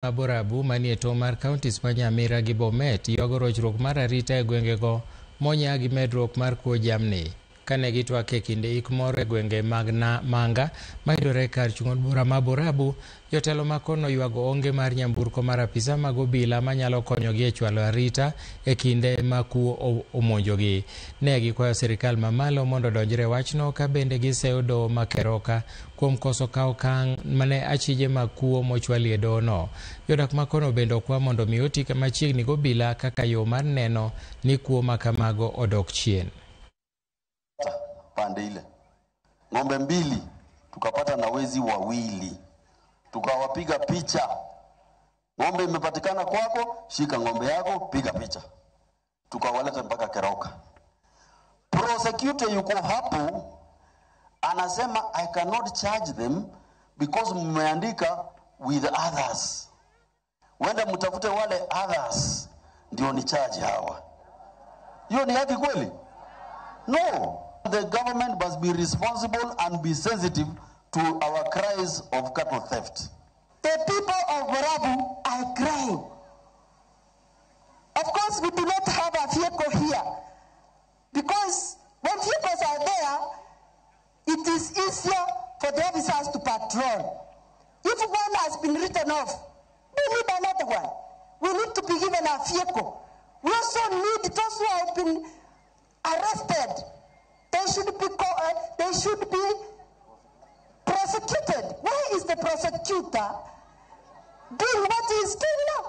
Borabu manie tong' mar kauntis ma Nyamira gi Bomet ywago rochruok mar arita e gwengego monya gi medruok mar kuo jamni kane gitwak e kinde ik moro e gwenge mag Manga mayudore kar chung' od bura ma Borabu. Jotelo ma kono ywago onge mar nyamburko mar apisa mag obila manyalo konyogi e chwalo arita e kinde ma kuo omonjogi. Ne gikwayo sirikal mamalo mondo odonjre wachno ka bende giseyo doho ma Keroka kuom koso kawo okang' mane achije mag kuo mochwali e dohono. Jodak ma kono bende okwa mondo mi oti machiegni gobila kaka yo mar neno ni kuo ma kamago odok chien. Pande ile ng'ombe 2 tukapata na wezi wawili, tukawapiga picha. Ng'ombe imepatikana kwako, shika ng'ombe yako, piga picha. Tukawaleta mpaka Keroka. Prosecutor yuko hapo anasema I cannot charge them because mmeandika with others. Wenda mtafute wale others ndio ni charge hawa. Hiyo ni haki kweli? No. The government must be responsible and be sensitive to our cries of cattle theft. The people of Borabu are crying. Of course, we do not have a vehicle here because when vehicles are there, it is easier for the officers to patrol. If one has been written off, we need another one. We need to be given a vehicle. We also need those who have been arrested. They should be prosecuted. Why is the prosecutor doing what he is doing now?